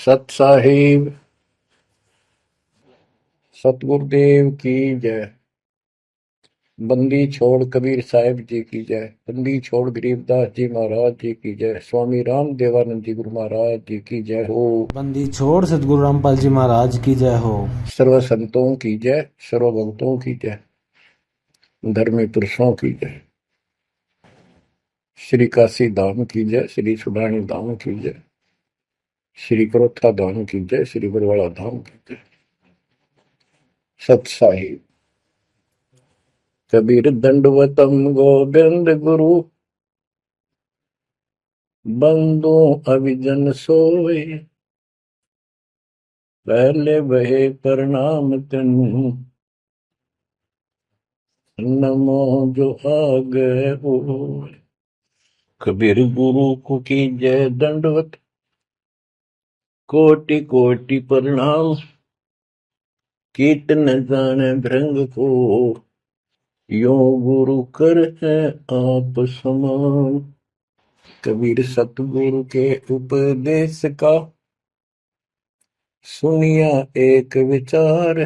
सत साहिब सतगुरुदेव की जय। बंदी छोड़ कबीर साहिब जी की जय। बंदी छोड़ गरीबदास जी महाराज जी की जय। स्वामी राम देवानंद जी गुरु महाराज जी की जय हो। बंदी छोड़ सतगुरु रामपाल जी महाराज की जय हो। सर्व संतों की जय, सर्व भक्तों की जय, धर्मी पुरुषों की जय। श्री काशी धाम की जय, श्री सुडानी धाम की जय, श्री करोथा धाम की जय, श्री बरवाड़ा धाम की जय। सत साहिब कबीर दंडवतम गोविंद गुरु, बंदो अभिजन सोए, पहले बहे प्रणाम तेनु, नमो जो आगे हो। कबीर गुरु को की जय दंडवत, कोटि कोटि प्रणाम। कीर्तन जाने भृंग को, यो गुरु कर है आप समान। कबीर सतगुरु के उपदेश का, सुनिया एक विचार।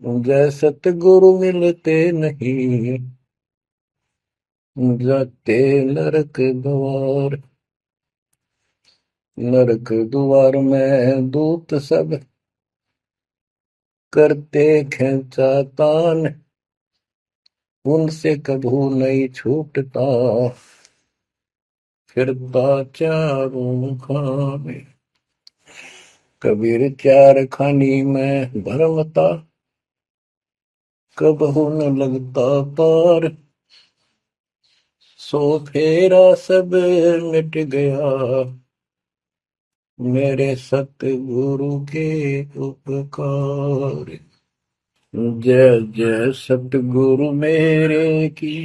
जय सतगुरु मिलते नहीं, जाते नरक द्वार। नरक द्वार में दूत सब, करते खेचा तान। उनसे कभू नहीं छूटता, फिरता चारों खाने। कबीर चार खानी में भरमता, कबहू न लगता पार। सो फेरा सब मिट गया, मेरे सतगुरु के उपकार। जय जय सतगुरु मेरे की,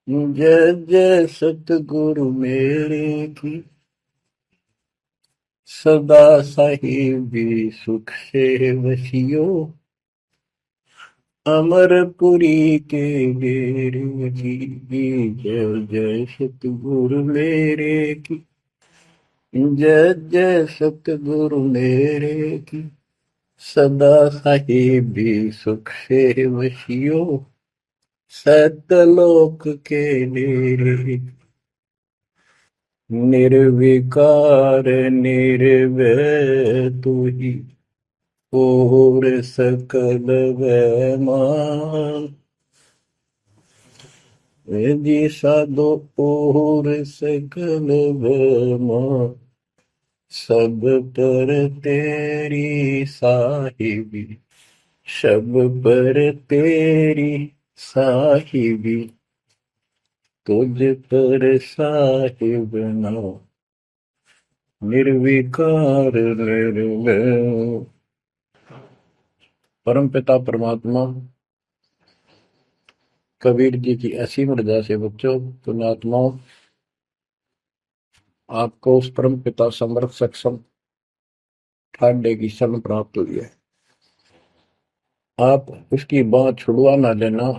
जय जय सतगुरु मेरे की। सदा साहिबी सुख से वसियो, अमरपुरी के डेरे की। जय जय सतगुरु मेरे की, जय जय सतगुरु मेरे की। सदा साहिबी सुख से वसियो, सतलोक के डेरे। निर्विकार निर्भय तू ही, और सकल वैमान। जी साधो और सकल वैमान, सब पर तेरी साहिबी। सब पर तेरी साहिबी, तुझ पर साहिब ना। निर्विकार निर्भय। परम पिता परमात्मा कबीर जी की असीम रजा से बच्चों, पुण्यात्माओं, आपको उस परम पिता समर्थ सक्षम ठाडे की शरण प्राप्त हुई है। आप उसकी बांह छुड़वा ना लेना।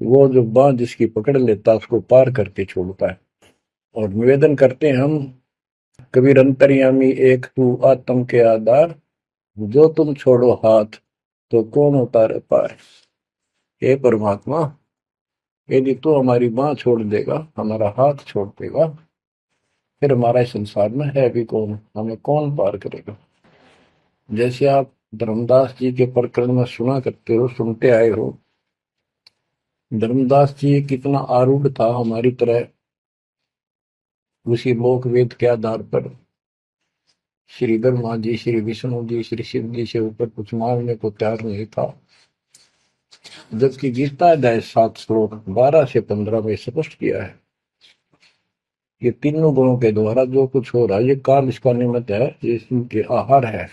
वो जो बांह जिसकी पकड़ लेता उसको पार करके छोड़ता है। और निवेदन करते हैं हम, कबीर अंतर्यामी एक तू आत्म के आधार। जो तुम छोड़ो हाथ, तो कौन उतारे पार। हे परमात्मा, यदि तू हमारी बांह छोड़ देगा, हमारा हाथ छोड़ देगा, फिर हमारा इस संसार में है भी कौन, हमें कौन पार करेगा। जैसे आप धर्मदास जी के प्रकरण में सुना करते हो, सुनते आए हो। धर्मदास जी कितना आरूढ़ था हमारी तरह, उसी लोक वेद के आधार पर श्री ब्रह्मा जी, श्री विष्णु जी, श्री शिव जी से ऊपर कुछ मांगने को तैयार नहीं था। जबकि गीता अध्याय 7 श्लोक 12 से 15 में स्पष्ट किया है, ये तीनों गुणों के द्वारा जो कुछ हो रहा है, ये काल इसका निमित्त है, ये इनके आहार है।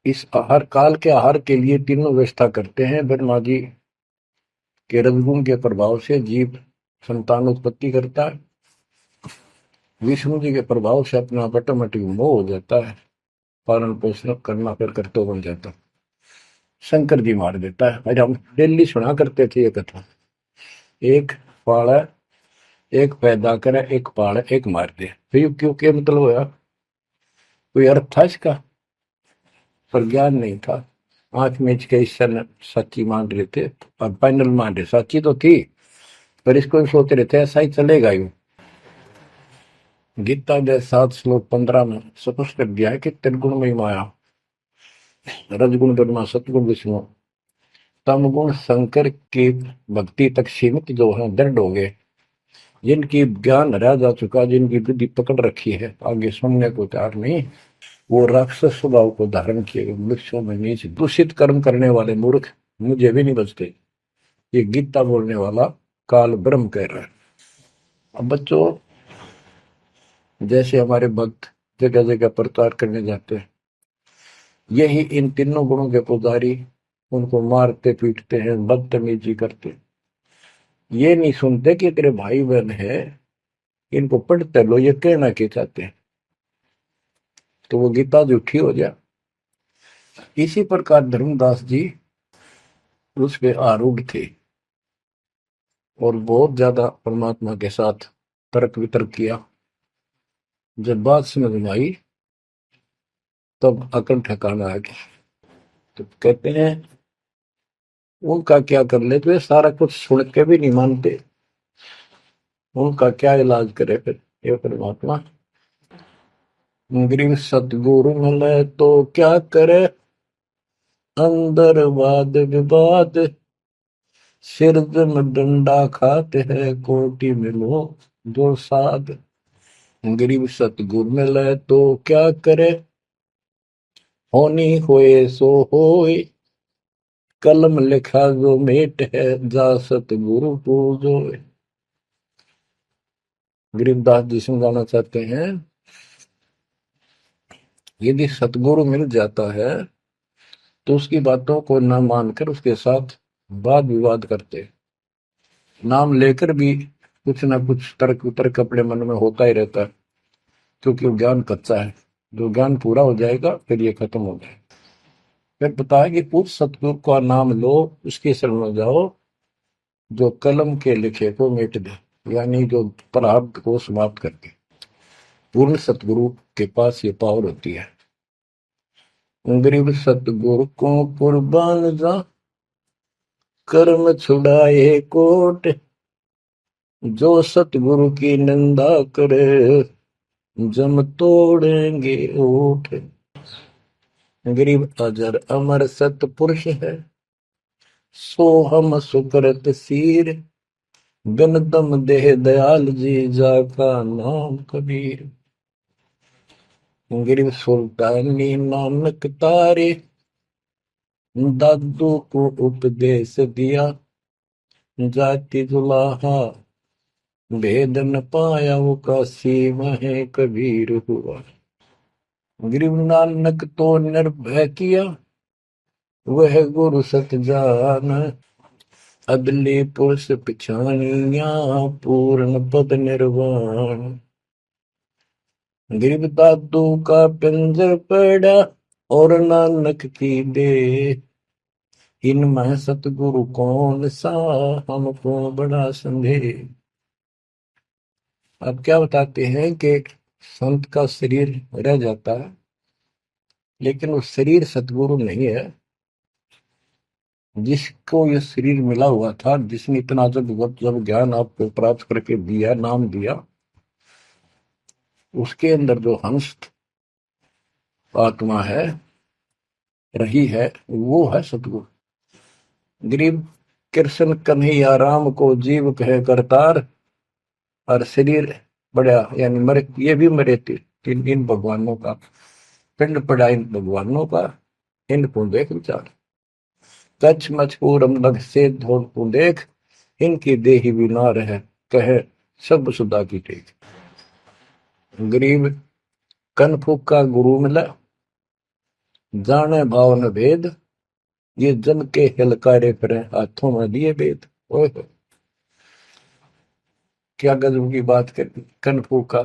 इस आहार, काल के आहार के लिए तीनों व्यवस्था करते हैं। ब्रह्मा जी के रजगुण के प्रभाव से जीव संतान उत्पत्ति करता है। विष्णु जी के प्रभाव से अपना ऑटोमेटिक मोह हो जाता है, पालन पोषण करना फिर कर्तव्य बन जाता है। शंकर जी मार देता है। अरे हम डेली सुना करते थे ये कथा। एक फाड़ा, एक पैदा करे, एक पाले, एक मार दे। फिर क्यों, क्या मतलब होया? कोई अर्थ था इसका? पर ज्ञान नहीं था। आंख मीच के ईश्वर ने सच्ची मान रहे थे, और फाइनल मान रहे, सच्ची तो थी पर इसको भी सोच रहे थे ऐसा ही चलेगा यूं। गीता के 7 श्लोक 15 में स्पष्ट कर दिया है कि त्रिगुण में माया, रजगुण ब्रह्मा, सतगुण विष्णु, तम गुण शंकर की भक्ति तक सीमित जो है दृढ़ हो गए, जिनकी ज्ञान रह जा चुका, जिनकी बुद्धि पकड़ रखी है, आगे सुनने को तैयार नहीं, वो राक्षस स्वभाव को धारण किए वृक्षों में नीचे दूषित कर्म करने वाले मूर्ख मुझे भी नहीं बचते। ये गीता बोलने वाला काल ब्रह्म कह रहा है। अब बच्चों, जैसे हमारे भक्त जगह जगह प्रचार करने जाते हैं, यही इन तीनों गुणों के पुजारी उनको मारते पीटते हैं, बदतमीजी करते हैं। ये नहीं सुनते कि तेरे भाई बहन है, इनको पढ़ते लो, ये कहना के चाहते हैं, तो वो गीता झूठी हो जाए। इसी प्रकार धर्मदास जी उस पे आरूढ़ थे और बहुत ज्यादा परमात्मा के साथ तर्क वितर्क किया। जब बात समझ में आई तब अकल ठिकाना आ गया। तो कहते हैं उनका क्या कर ले, तो ये सारा कुछ सुन के भी नहीं मानते, उनका क्या इलाज करे फिर ये परमात्मा? गरीब सतगुरु मिले तो क्या करे, अंदर वाद विवाद, सिर में डंडा खाते हैं, कोटि मिलो जो साध। गरीब सतगुरु मिले तो क्या करे, होनी होए सो होए, कलम लिखा जो मेट है, जा सतगुरु पूजो। गरीबदास जी समझाना चाहते हैं, यदि सतगुरु मिल जाता है तो उसकी बातों को न मानकर उसके साथ वाद विवाद करते, नाम लेकर भी कुछ ना कुछ तर्क वितर्क अपने मन में होता ही रहता है, क्योंकि वो ज्ञान कच्चा है। जो ज्ञान पूरा हो जाएगा फिर ये खत्म हो जाएगा। फिर बताया कि उस सतगुरु का नाम लो, उसके शरण में जाओ जो कलम के लिखे को मिट दे, यानी जो प्रारब्ध को समाप्त कर दे। पूर्ण सतगुरु के पास ये पावर होती है। गरीब सतगुरु को कुर्बान जा, कर्म छुड़ाए कोट, जो सतगुरु की निंदा करे, जम तोड़ेंगे ओठ। गरीब अजर अमर सतपुरुष है, सो हम सुकृत सीर, गनदम देह दयाल जी, जाका नाम कबीर। गरीब सुल्तानी नानक तारे, दादू को उपदेश दिया, जाति जुलाहा भेद न पाया, वो काशी में कबीर हुआ। गरीब नानक तो निर्भय किया, वह गुरु सत जान, अदले पुरुष पिछानिया, पूर्ण पद निर्वाण। गरीब दादू का पिंजर पड़ा, और नानक की दे, इनमें सतगुरु कौन सा, हमको बड़ा संदेह। अब क्या बताते हैं कि संत का शरीर रह जाता है, लेकिन वो शरीर सतगुरु नहीं है। जिसको ये शरीर मिला हुआ था, जिसने इतना जब ज्ञान आपको प्राप्त करके दिया, नाम दिया, उसके अंदर जो हंस आत्मा है, रही है, वो है सतगुरु। गरीब कृष्ण कन्हैया राम को जीव कहे करतार, और शरीर बड़ा, यानी मरे, ये भी मरे थे इन भगवानों का, पिंड पड़ा इन भगवानों का, इनको देख विचार, कच्छ मछपूरम लग से धोल को देख, इनकी देही भी ना रहे, कहे सब सुधा की टेक। गरीब कनफुक का गुरु मिला, जाने भाव न भेद, ये जन के हिलकारे फिरे, हाथों में दिए वेद। ओए होए, क्या गजब की बात कर। कनफूक का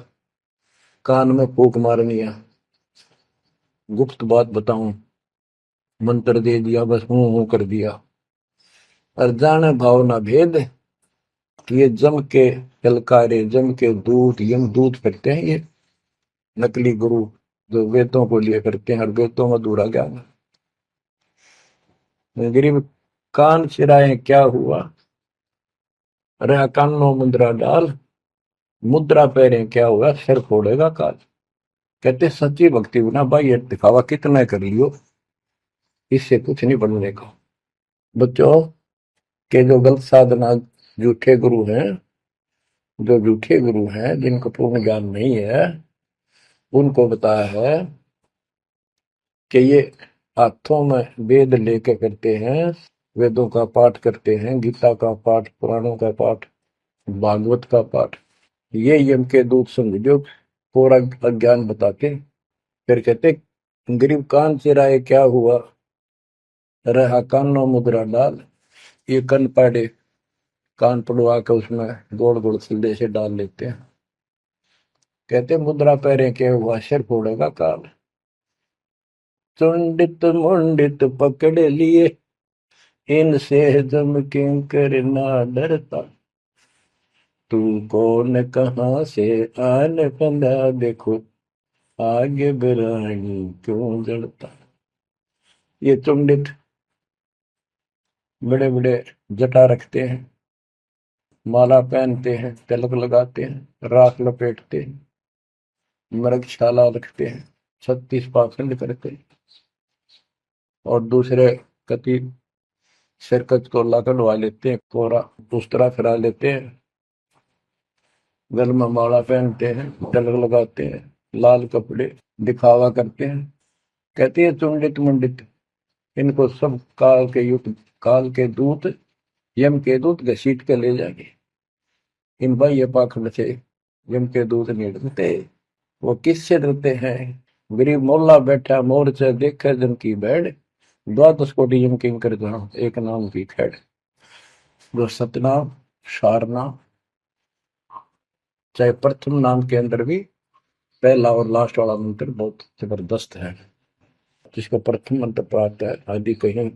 कान में फूक मारनी है, गुप्त बात बताऊं, मंत्र दे दिया, बस हूं कर दिया। और जाने भाव ना भेद, कि ये जम के ललकारे, जम के दूत, यम दूत करते हैं ये नकली गुरु जो वेदों को लिए करते हैं और वेदों में अधूरा ज्ञान। गरीब कान चिराए क्या हुआ, रहा कानों मुद्रा डाल, मुद्रा पहरे क्या हुआ, सिर फोड़ेगा काल। कहते सच्ची भक्ति बिना भाई ये दिखावा कितना कर लियो, इससे कुछ नहीं बनने का। बच्चों के जो गलत साधना, झूठे गुरु हैं, जो झूठे गुरु हैं जिनको पूर्ण ज्ञान नहीं है, उनको बताया है कि ये हाथों में वेद लेके करते हैं, वेदों का पाठ करते हैं, गीता का पाठ, पुराणों का पाठ, भागवत का पाठ। ये यम के दूत समझो पूरा अज्ञान बता के फिर कहते गरीब कान चिराए क्या हुआ, रहा कानों मुद्रा डाल। ये कन पाड़े कान पड़वा के उसमें गोड़ गोड़ सिल्ले से डाल लेते हैं। कहते मुद्रा पहरे क्या हुआ, सिर फोड़ेगा काल। चुंडित मुंडित पकड़ लिए, इनसे जम किंकर ना डरता। तू कौन कहाँ से आने बंदा, देखो आगे बिरानी क्यों जड़ता। ये चुंडित बड़े बड़े जटा रखते हैं, माला पहनते हैं, तिलक लगाते हैं, राख लपेटते हैं, मृगशाला रखते हैं, 36 पाखंड करते हैं, और दूसरे कति सिरकत को ला कढ़वा लेते हैं, कोरा दूसरा फिरा लेते हैं, गल में माला पहनते हैं, तिलक लगाते हैं, लाल कपड़े दिखावा करते हैं। कहते हैं चुंडित मुंडित, इनको सब काल के युग, काल के दूत, यम के दूत घसीट के ले जाएंगे। इन भाई ये पाखंड से यम के दूत नहीं डरते। वो किससे डरते हैं, गरीब मोल्ला बैठा मोर्चा देखे जन की बैठ, द्वादश कोटि यम किंकर जहां एक नाम की खैड़। जो सतनाम, सारनाम, चाहे प्रथम नाम के अंदर भी पहला और लास्ट वाला मंत्र बहुत जबरदस्त है। जिसको प्रथम मंत्र प्राप्त है, आदि कहीं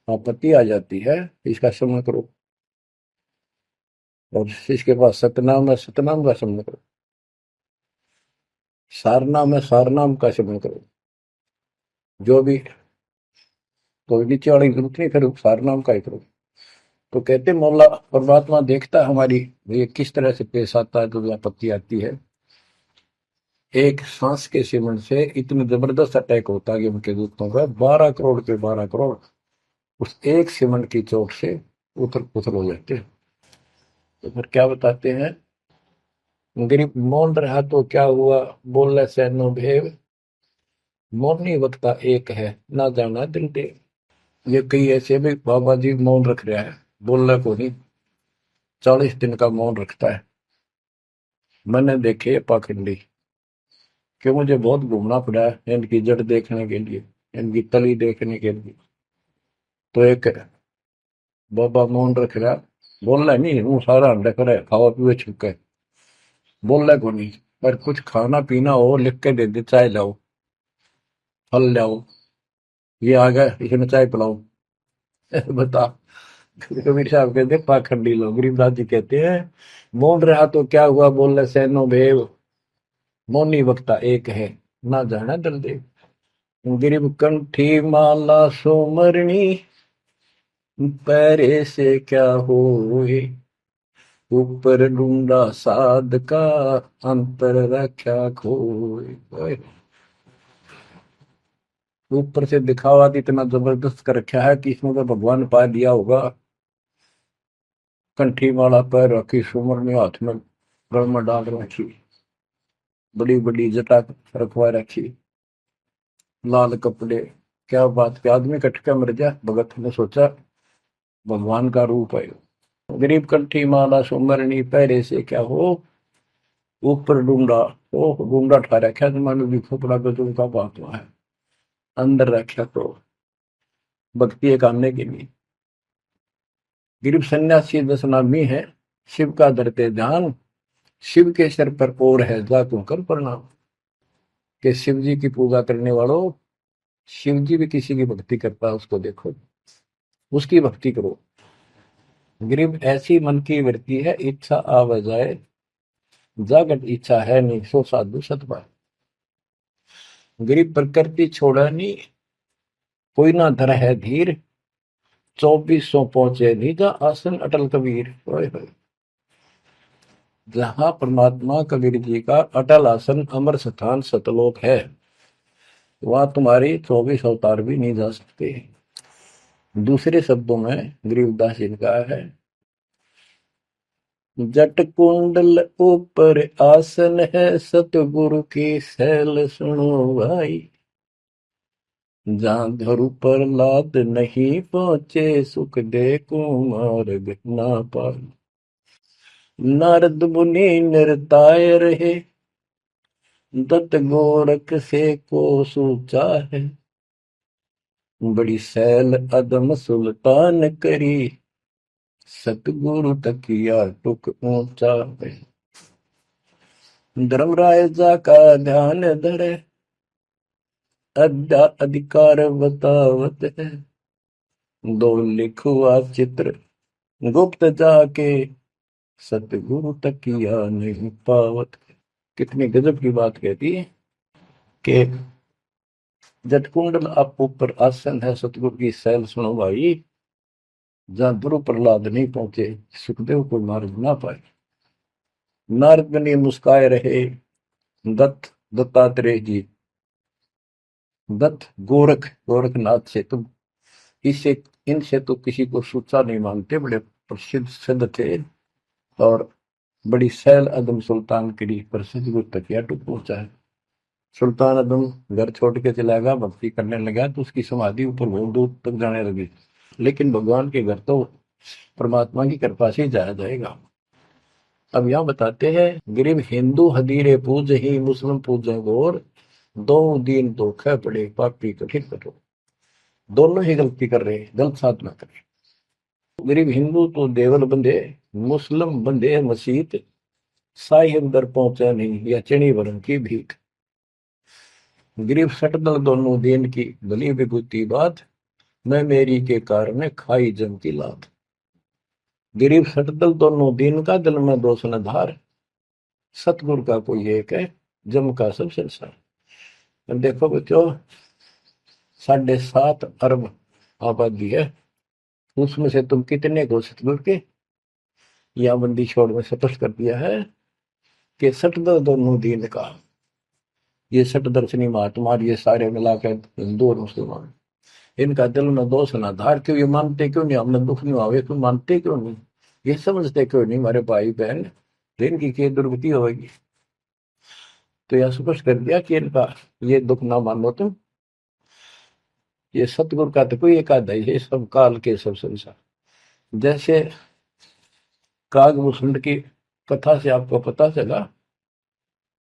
आपत्ति आ जाती है, इसका स्मरण करो। और जिसके पास सतनाम है, सतनाम का स्मरण करो। सारनाम है, सारनाम का स्मरण करो। जो भी कोई नीचे वाली जरूरत नहीं, फिर सारनाम का ही करो। तो कहते मौला परमात्मा देखता है हमारी ये किस तरह से पेश आता है, जो आपत्ति आती है। एक सांस के सिमरण से इतने जबरदस्त अटैक होता है कि उनके दूतों का 12 करोड़ के 12 करोड़ उस एक सिमरण की चोट से उथल पुथल हो जाते हैं। तो फिर क्या बताते हैं, गरीब मौन रहा तो क्या हुआ, बोले सैनो भेव, मौनी वक्ता एक है, ना जाना दिल देव। ये कई ऐसे भी बाबा जी मौन रख रहा है, बोलने को नहीं, 40 दिन का मौन रखता है। मैंने देखे पाखंडी कि मुझे बहुत घूमना पड़ा है इनकी जड़ देखने के लिए, इनकी तली देखने के लिए। तो एक बाबा मौन रख रहा, बोल रहा नहीं, वो सारा अंडा करे खावा पीवे छुके, बोल रहा को नहीं। पर कुछ खाना पीना हो लिख के दे दे, चाय लाओ, फल लाओ, ये आ गया इसमें चाय पिलाओ। बता। कबीर साहब कहते पाखंडी लोग, गरीबदास जी कहते हैं मौन रहा तो क्या हुआ, बोल रहे सैनो भेव, मौनी वक्ता एक है, ना जाना दल देव। गरीब कंठी माला सोमरणी, पैरे से क्या होए, ऊपर ढूंढा साध का, अंतर रख्या खोए। ऊपर से दिखावा तो इतना जबरदस्त कर रखा है कि इसमें तो भगवान पा दिया होगा। कंठी माला पैर रखी, सुमरनी हाथ में गल में डाल रखी, बड़ी बड़ी जटा रखवा रखी, लाल कपड़े। क्या बात, के आदमी कट के मर जाए, भगत ने सोचा भगवान का रूप है। गरीब कंठी माला सुमरनी, पैरे से क्या हो, ऊपर डूंडा, ओ डूंडा ठा रखा तो मानो भी खोपड़ा गजब का बात हुआ है, अंदर रखा तो भक्ति करने के लिए। गरीब सन्यासी 10 नामी है, शिव का धरते ध्यान, शिव के सिर पर और है जातों कर प्रणाम। कि शिव जी की पूजा करने वालों, शिव जी भी किसी की भक्ति करता है, उसको देखो, उसकी भक्ति करो। गरीब ऐसी मन की वृत्ति है, इच्छा आव जाए, जागट इच्छा है नहीं, सो साधु सतपाए। गरीब प्रकृति छोड़ा नहीं, कोई ना धर है धीर, 2400 पहुंचे नीजा आसन अटल कबीर। ओए होए। जहां परमात्मा कबीर जी का अटल आसन अमर स्थान सतलोक है, वहां तुम्हारी 24 अवतार भी नहीं जा सकते। दूसरे शब्दों में गरीबदास जी ने कहा है, जट कुंडल ऊपर आसन है, सतगुरु की सैल सुनो भाई। जहां धरु पर लाद नहीं पहुंचे, सुख दे कुमार्ग ना पाए। नारद मुनि निरताय रहे, दत्त गोरख से को सूचा है। बड़ी सैल अदम सुल्तान करी, सतगुरु तकिया टुक ऊंचा है। धर्मराजा का ध्यान धरे, अधिकार बतावत है। दो लिखुआ चित्र गुप्त जाके, सतगुरु तकिया नहीं पावत। कितनी गजब की बात कहती है कि जटकुंडल आप ऊपर आसन है, सतगुरु की सैल सुनो भाई। जहां ध्रुव प्रहलाद नहीं पहुंचे, सुखदेव को मार्ग ना पाए। नारद मुनि मुस्काए रहे, दत्तात्रेय जी, दत्त गोरख गोरखनाथ से तुम इससे इनसे तो किसी को सूचा नहीं मानते, बड़े प्रसिद्ध सिद्ध थे। और बड़ी सैल अदम सुल्तान की पर सतगुरु तकिया टूट पहुंचा है। सुल्तान अदम घर छोड़ के चला गया, भक्ति करने लगा, तो उसकी समाधि ऊपर बहुत दूर तक जाने लगी। लेकिन भगवान के घर तो परमात्मा की कृपा से ही जाया जाएगा। अब यहाँ बताते हैं, गरीब हिंदू हदीरे पूज ही, मुस्लिम पूजे गौर, दो दीन धोखे पड़े, पापी कठिन कठोर। दोनों ही गलती कर रहे हैं, गलत साधना कर रहे हैं। गरीब हिंदू तो देवल बंधे, मुस्लिम बंधे मसीत, साई अंदर पहुंचा नहीं, या चणी वरण की भीख। गरीब सटदल दोनों दीन की, भली विभूति बात, मैं मेरी के कारण खाई जम की लात। गरीब सटदल दोनों दीन का, दिल में दोष न धार, सतगुरु का कोई एक है, जम का सब संसार। देखो बच्चों, 7.5 अरब आबादी है, उसमें से तुम कितने को सतगुरु के या बंदी छोड़ में स्पष्ट कर दिया है कि सटदल दोनों दीन का। ये सट दर्शनी महात्मा, ये सारे मिलाकर हिंदू और मुसलमान, इनका दिल में दोष ना धार। क्यों ये मानते क्यों नहीं, हमने दुख नहीं आवे, क्यों मानते क्यों नहीं, ये समझते क्यों नहीं हमारे भाई बहन, इनकी क्या दुर्गति होगी। तो यह स्पष्ट कर दिया कि इनका ये दुख ना मानो तुम, ये सतगुरु का तो कोई एक आधा ही है, सब काल के सब संसार। जैसे कागभूषण की कथा से आपको पता चला,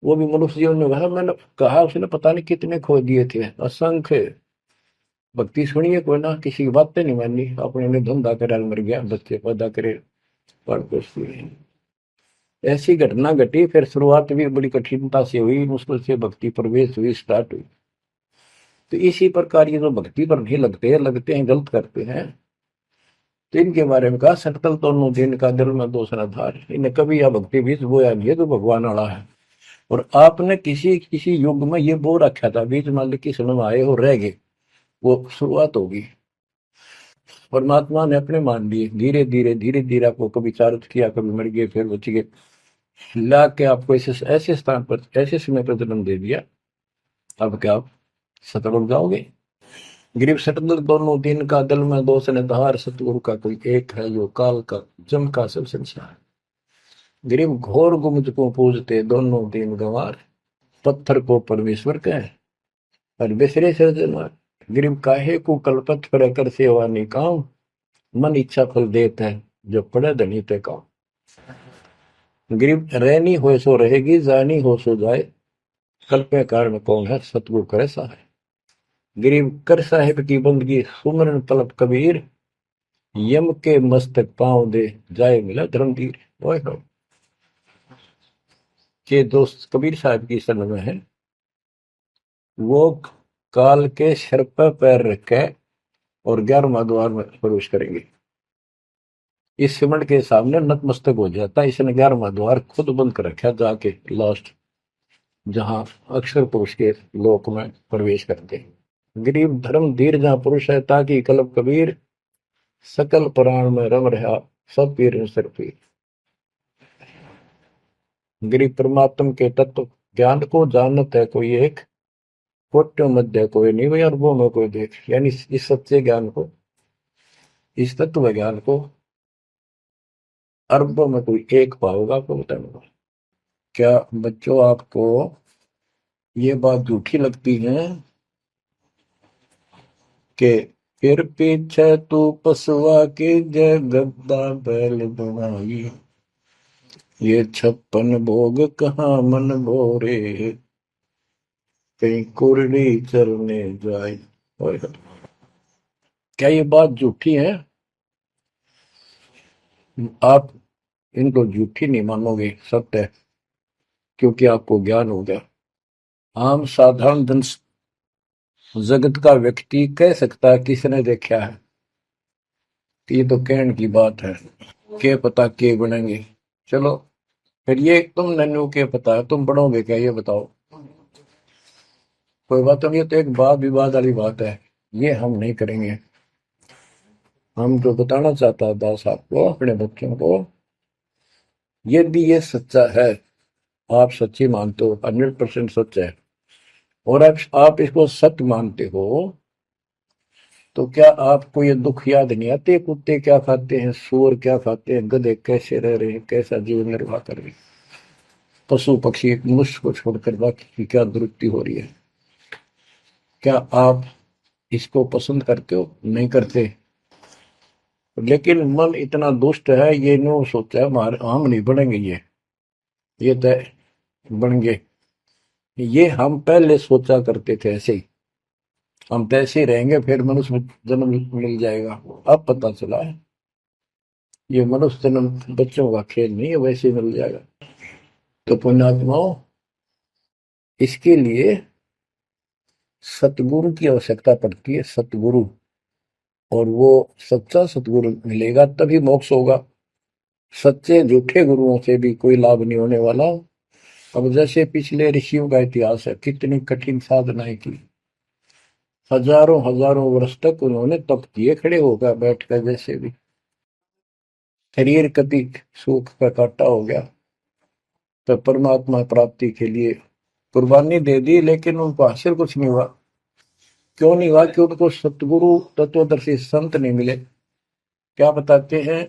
वो भी मनुष्य जीवन में भरा, मैंने कहा उसने पता नहीं कितने खो दिए थे, असंख्य। भक्ति सुनिए, कोई ना किसी की बातें नहीं मानी, अपने ने धंधा करे मर गया, बच्चे पैदा करे पर कुछ नहीं। ऐसी घटना घटी, फिर शुरुआत भी बड़ी कठिनता से हुई, मुश्किल से भक्ति प्रवेश हुई, स्टार्ट हुई। तो इसी प्रकार ये जो भक्ति पर नहीं लगते हैं गलत करते हैं, तो इनके बारे में कहा, सकल दोनों दिन का दिल में दोष न धार, इन्हें कभी यह भक्ति बीज बोया नहीं है तो भगवान वाला है। और आपने किसी किसी युग में ये बो रखा था, बीच मान की समय में आए हो रह गए, वो शुरुआत होगी। परमात्मा ने अपने मान लिए, धीरे धीरे धीरे धीरे आपको कभी चारित किया, कभी मर गए, फिर बच गए, ला के आपको ऐसे ऐसे स्थान पर ऐसे समय पर जन्म दे दिया। अब क्या आप सतल हो जाओगे। गरीब सटदल दोनों दिन का, दिल में दोष ने धार, सतगुरु का कोई एक है, जो काल का जम का सब संसार। गरीब घोर गुमज को पूजते, दोनों दिन गंवार, पत्थर को परमेश्वर कहे और बिसरे सृजनहार। गरीब काहे को कलपत पर कर सेवा नहीं काम, मन इच्छा फल देता है, जो पड़े धनी ते काम। गरीब रहनी हो सो रहेगी, जानी हो सो जाए, कल्पे कारण कौन है, सतगुरु करे सहाय। गरीब कर साहिब की बंदगी, सुमरन तलब कबीर, यम के मस्तक पांव दे, जाए मिला धर्मवीर। ओए हो, के दोस्त कबीर साहब की शरण में है, वो काल के सिर पर पैर रख के और 11वां द्वार में प्रवेश करेंगे। इस सिमट के सामने नतमस्तक हो जाता है। इसने 11वां द्वार खुद बंद कर रखा जाके लास्ट, जहां अक्षर पुरुष के लोक में प्रवेश करते हैं। गरीब धर्म धीर जहां पुरुष है, ताकि कलब कबीर सकल प्राण में रम रहा, सब पीर सिर पीर। गरीब परमात्म के तत्व ज्ञान को जानत है कोई एक, कोटि मध्य कोई नहीं, और वो में कोई देख। यानी इस सच्चे ज्ञान को, इस तत्व ज्ञान को अरबों में कोई एक पाओगा, आपको बताऊंगा। क्या बच्चों आपको ये बात झूठी लगती है कि फिर पीछे तू पसुआ की जय गद्दा बैल बनाई, ये 56 भोग कहाँ मन भोरे, कहीं कुरली चरने जाए। और क्या ये बात झूठी है? आप इनको झूठी नहीं मानोगे, सत्य है, क्योंकि आपको ज्ञान हो गया। आम साधारण जन जगत का व्यक्ति कह सकता है किसने देखा है, कि ये तो कहने की बात है, के पता के बनेंगे। चलो फिर ये तुम नन्नू के पता है, तुम बढ़ोगे क्या, ये बताओ। कोई बात नहीं, ये तो एक वाद विवाद वाली बात है, ये हम नहीं करेंगे। हम जो बताना चाहता है दास आपको, अपने बच्चों को, यदि ये सच्चा है, आप सच्ची मानते हो, 100% सच है, और आप इसको सत्य मानते हो, तो क्या आपको ये दुख याद नहीं आते? कुत्ते क्या खाते हैं, सूअर क्या खाते हैं, गधे कैसे रह रहे हैं, कैसा जीवन निर्वाह कर रहे हैं, पशु पक्षी मनुष्य को छोड़कर बाकी की क्या दुरुक्ति हो रही है। क्या आप इसको पसंद करते हो? नहीं करते। लेकिन मन इतना दुष्ट है, ये नो सोचा है हमारे हम नहीं बढ़ेंगे, ये तय बन गए। ये हम पहले सोचा करते थे ऐसे ही, हम तो ऐसे ही रहेंगे, फिर मनुष्य जन्म मिल जाएगा। अब पता चला है ये मनुष्य जन्म बच्चों का खेल नहीं है, वैसे ही मिल जाएगा। तो पुण्यात्माओं, इसके लिए सतगुरु की आवश्यकता पड़ती है, सतगुरु। और वो सच्चा सतगुरु मिलेगा तभी मोक्ष होगा। सच्चे झूठे गुरुओं से भी कोई लाभ नहीं होने वाला। अब जैसे पिछले ऋषियों का इतिहास है, कितनी कठिन साधनाएं की, हजारों हजारों वर्ष तक उन्होंने तप किए, खड़े होकर बैठकर, जैसे भी शरीर कभी सूख का काटा हो गया, तो परमात्मा प्राप्ति के लिए कुर्बानी दे दी, लेकिन उनको हासिल कुछ नहीं हुआ। क्यों नहीं हुआ? कि उनको सतगुरु तत्वदर्शी संत नहीं मिले। क्या बताते हैं?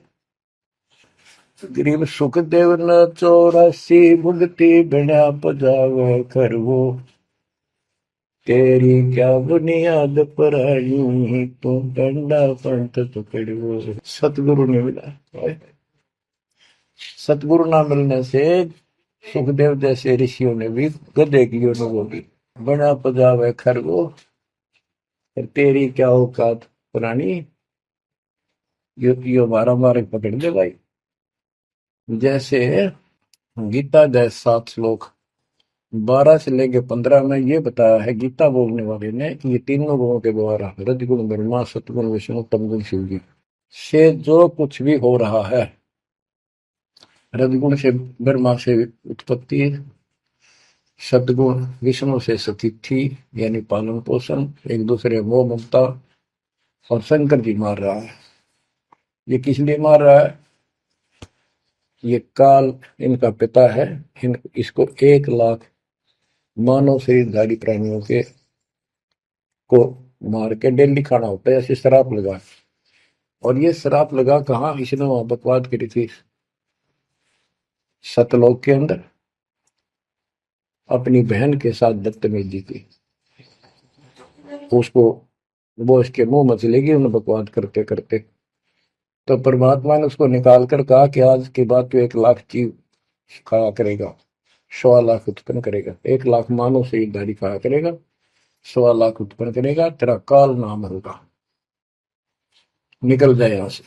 गरीब सुखदेव न 84 भुगती बिना पजावे खरगो, तेरी क्या बुनियाद पर आई, तू डंडा पंथ पकड़ो। सतगुरु नहीं मिला। सतगुरु ना मिलने से सुखदेव जैसे ऋषियों ने भी गधे की अनुभव की, बना पजावे खरगो, तेरी क्या औकात पुरानी, यो मारा मारे पकड़ दे भाई। जैसे गीता जय 7 श्लोक 12 से लेके 15 में ये बताया है गीता बोलने वाले ने, कि ये तीनों गुणों के द्वारा, रजगुण ब्रह्मा, सतगुण विष्णु, तमगुण शिव जी से जो कुछ भी हो रहा है, रजगुण से ब्रह्मा से उत्पत्ति, सतगुण विष्णु से स्थिति यानी पालन पोषण, एक दूसरे मोह ममता, और शंकर जी मार रहा है। ये किस लिए मार रहा है? ये काल इनका पिता है। इसको 1 लाख मानव शरीरधारी प्राणियों के को मार के डेली खाना होता है, ऐसे शराब लगा। और ये शराब लगा कहाँ? इसने वहां बकवाद करी थी सतलोक के अंदर, अपनी बहन के साथ बदतमीजी की। उसको वो इसके मुंह में चलेगी उन्हें बकवाद करते करते। तो परमात्मा ने उसको निकाल कर कहा कि आज के बाद तो 1 लाख जीव खाया करेगा, 1.25 लाख उत्पन्न करेगा, 1 लाख मानव शरीरधारी खाया करेगा, 1.25 लाख उत्पन्न करेगा, तेरा काल नाम होगा, निकल जाए यहां से।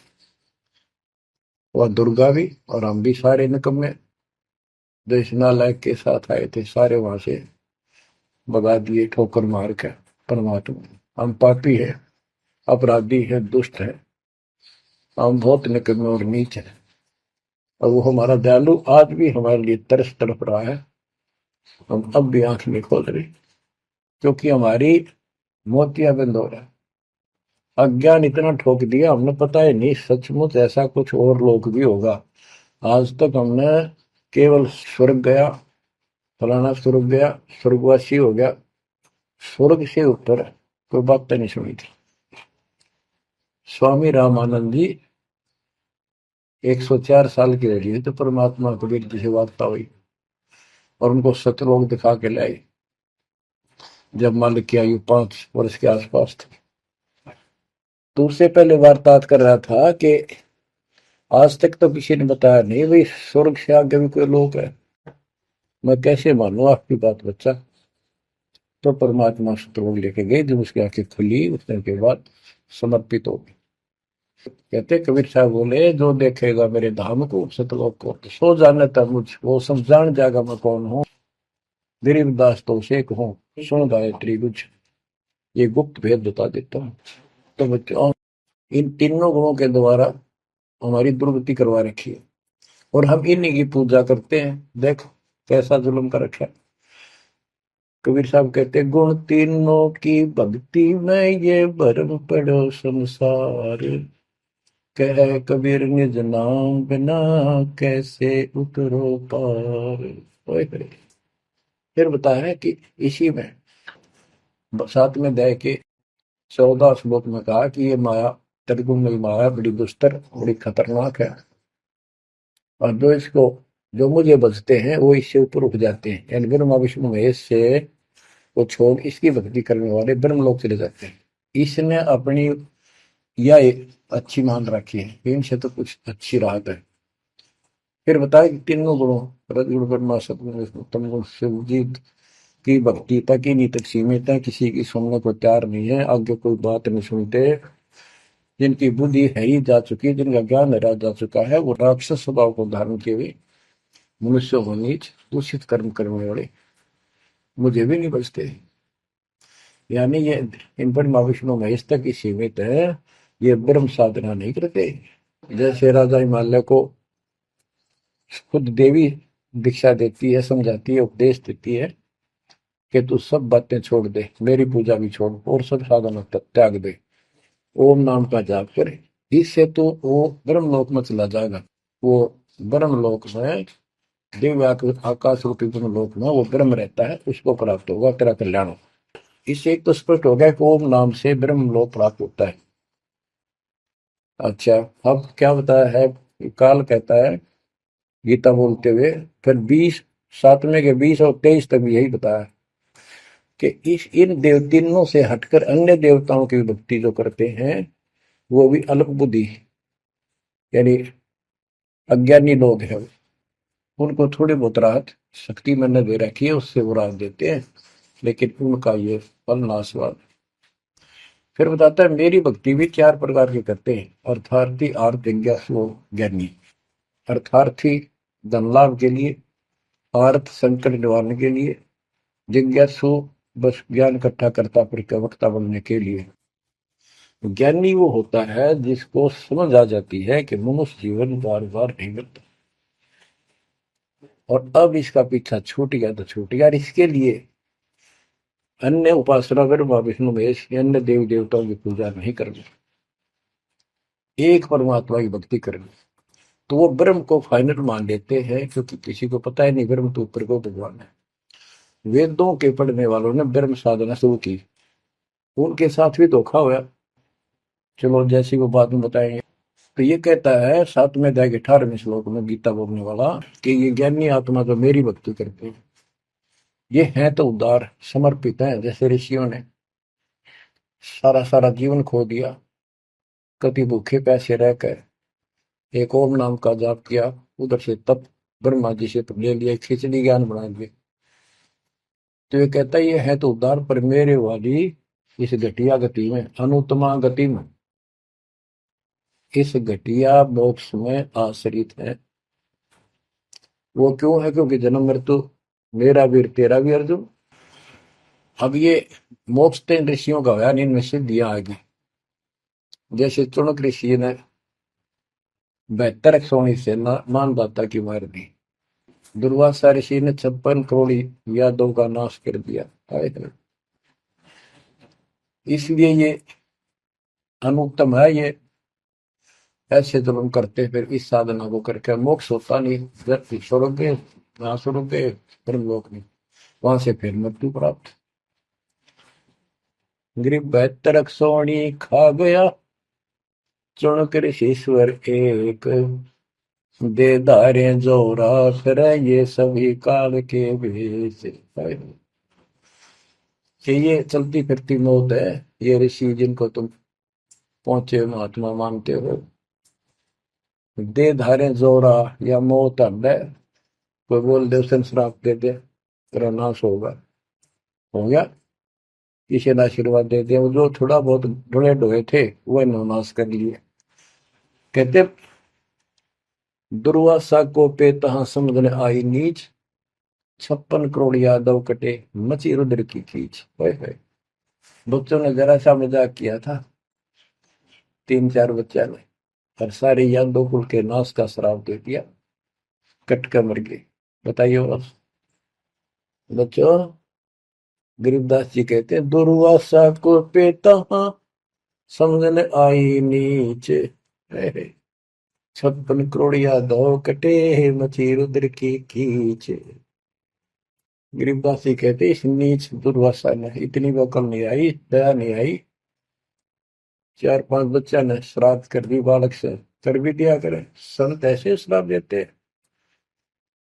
वह दुर्गा भी और हम भी सारे निकम्मे जो इस नालायक के साथ आए थे, सारे वहां से भगा दिए ठोकर मार के। परमात्मा, हम पापी है, अपराधी है, दुष्ट है, हम बहुत निकम्मे और नीच हैं, और वो हमारा दयालु आज भी हमारे लिए तरस तड़प रहा है। हम अब भी आंख नहीं खोल रहे, क्योंकि हमारी मोतियां बंद हो रहा है। अज्ञान इतना ठोक दिया हमने, पता ही नहीं सचमुच ऐसा कुछ और लोक भी होगा। आज तक हमने केवल स्वर्ग गया, फलाना स्वर्ग गया, स्वर्गवासी हो गया, स्वर्ग से ऊपर कोई बात नहीं सुनी थी। स्वामी रामानंद जी 104 साल की रही तो परमात्मा कबीर जी से वार्ता हुई, और उनको सतलोक दिखा के लाई, जब मालिक की आयु 5 वर्ष के आसपास थी। तो उससे पहले वार्तालाप कर रहा था कि आज तक तो किसी ने बताया नहीं भाई स्वर्ग से आगे भी कोई लोक है, मैं कैसे मानूं आपकी बात बच्चा। तो परमात्मा सतलोक लेके गए, जब उसकी आंखें खुली उस दिन के बाद समर्पित हो गई। कहते कबीर साहब बोले, जो देखेगा मेरे धाम को सतलोक को, तो सो जाने तक मुझ वो सब जान जाएगा मैं कौन हूँ। गरीबदास तो उसे कहूँ, सुन गायत्री कुछ, ये गुप्त भेद बता देता हूँ। तो बच्चों, इन तीनों गुणों के द्वारा हमारी दुर्गति करवा रखी है, और हम इन्हीं की पूजा करते हैं। देख कैसा जुल्म कर रखा है। कबीर साहब कहते, गुण तीनों की भक्ति में ये भरम पड़ो संसार, कह कबीर निज नाम बिना कैसे उतरो पार। ओए होए। फिर बताया है कि इसी में साथ में दे के 14 श्लोक में कहा कि ये माया, त्रिगुण माया बड़ी दुस्तर, बड़ी खतरनाक है, और जो मुझे बचते हैं वो इससे ऊपर उठ जाते हैं, यानी ब्रह्मा विष्णु महेश से वो छोड़ इसकी भक्ति करने वाले ब्रह्म लोक चले जाते हैं। इसने अपनी यह अच्छी मान रखी है, इनसे तो कुछ अच्छी राहत है। फिर बताया कि तीनों गुणों, रजगुण ब्रह्मा सतगुण उत्तम गुण शिवजीत की भक्ति तक ही नहीं तक सीमित है, किसी की सुनने को तैयार नहीं है, आगे कोई बात नहीं सुनते। जिनकी बुद्धि है ही जा चुकी है, जिनका ज्ञान हरा जा चुका है, वो राक्षस स्वभाव को धारण किए हुए मनुष्य को नीच दूषित कर्म करने वाले मुझे भी नहीं बचते। यानी ये इन पर माँ विष्णु महेश तक ही सीमित है, ये ब्रह्म साधना नहीं करते। जैसे राजा हिमालय को खुद देवी दीक्षा देती है, समझाती है, उपदेश देती है कि तू सब बातें छोड़ दे, मेरी पूजा भी छोड़ और सब साधना त्याग दे, ओम नाम का जाप करे, इससे तो वो ब्रह्मलोक में चला जाएगा। वो ब्रह्मलोक में दिव्य आकाश रूपी ब्रह्मलोक में वो ब्रह्म रहता है, उसको प्राप्त होगा, तेरा कल्याण हो। इससे एक तो स्पष्ट हो गया कि ओम नाम से ब्रह्मलोक प्राप्त होता है। अच्छा, अब क्या बताया है, काल कहता है गीता बोलते हुए, फिर 20 सातवें के 20 और 23 तक भी यही बताया कि इस इन देव तीनों से हटकर अन्य देवताओं की भक्ति जो करते हैं वो भी अल्प बुद्धि, यानी अज्ञानी लोग हैं, उनको थोड़ी बहुत राहत शक्ति मैंने दे रखी है, उससे वो राहत देते हैं, लेकिन उनका ये फल नाशवान। फिर बताता है मेरी भक्ति भी 4 प्रकार की करते हैं, अर्थार्थी, आर्थ, जिज्ञासु, ज्ञानी। अर्थार्थी धन लाभ के लिए, आर्थ संकट निवारने के लिए, जिज्ञासु बस ज्ञान इकट्ठा करता प्रवक्ता बनने के लिए। ज्ञानी वो होता है जिसको समझ आ जाती है कि मनुष्य जीवन बार बार नहीं मिलता, और अब इसका पीछा छूट गया तो छूट गया, और इसके लिए अन्य उपासना ब्रह्मा विष्णु महेश अन्य देवी देवताओं की पूजा नहीं करनी, एक परमात्मा की भक्ति करनी। तो वो ब्रह्म को फाइनल मान लेते हैं, क्योंकि किसी को पता ही नहीं ब्रह्म तो ऊपर को भगवान है। वेदों के पढ़ने वालों ने ब्रह्म साधना शुरू की, उनके साथ भी धोखा हुआ। चलो जैसी वो बाद में बताएंगे। तो ये कहता है 7वें अध्याय के 18वें श्लोक में गीता बोलने वाला कि ये ज्ञानी आत्मा जो मेरी भक्ति करते हैं ये हैं तो उदार, समर्पित हैं, जैसे ऋषियों ने सारा सारा जीवन खो दिया, कभी भूखे प्यासे रहकर एक ओम नाम का जाप किया, उधर से तप ब्रह्मा जी से ले लिया, खिचड़ी ज्ञान बना दिए। तो ये कहता है ये है तो उदार, पर मेरे वाली इस घटिया गति में, अनुत्तमा गति में, इस घटिया मोक्ष में आश्रित है। वो क्यों है, क्योंकि जन्म मृत्यु मेरा वीर तेरा भी अर्जुन। अब ये मोक्ष तीन ऋषियों का होया, इनमें सिद्धियां आ गई। जैसे चुनक ऋषि ने 72 सोनी से मानदाता की मार दी। दुर्वासा ऋषि ने 56 करोड़ यादव का नाश कर दिया। इसलिए ये अनुत्तम है। ये ऐसे जुल्म करते फिर इस साधना को करके मोक्ष होता नहीं। धरती छोड़ोगे, वहां छोड़ोगे, ब्रह्मलोक में, वहां से फिर मृत्यु प्राप्त। गरीब 72 सोनी खा गया, चुनकर ईश्वर एक, दे धारे जो राख रहे ये सभी काल के भेष। कि ये चलती फिरती मौत है। ये ऋषि जिनको तुम पहुंचे महात्मा मानते हो, दे धारे जोरा या मौत हद है। कोई बोल दे उसे श्राप दे दे, तेरा नाश होगा, हो गया। किसी ने आशीर्वाद दे दिया, वो जो थोड़ा बहुत ढोए ढोए थे वो नाश कर लिए। कहते दुर्वासा को पे तहा समझने आई नीच, 56 करोड़ यादव कटे मची रुद्र की खींच। बच्चों ने जरा सा मजाक किया था, 3-4 बच्चा ने, और सारे यादव कुल के नाश का श्राप दे दिया, कट कर मर गए। बताइए। और बच्चों, गरीबदास जी कहते हैं दुर्वासा को पे तहा समझने आई नीच, 56 करोड़ यादव कटे मची रुद्र की खींच। गरीबदास जी कहते इस नीच दुर्वासा ने इतनी वकल नहीं आई, दया नहीं आई। 4-5 बच्चा ने श्राद्ध कर दी बालक से, कर भी दिया करे। संत ऐसे श्राप देते,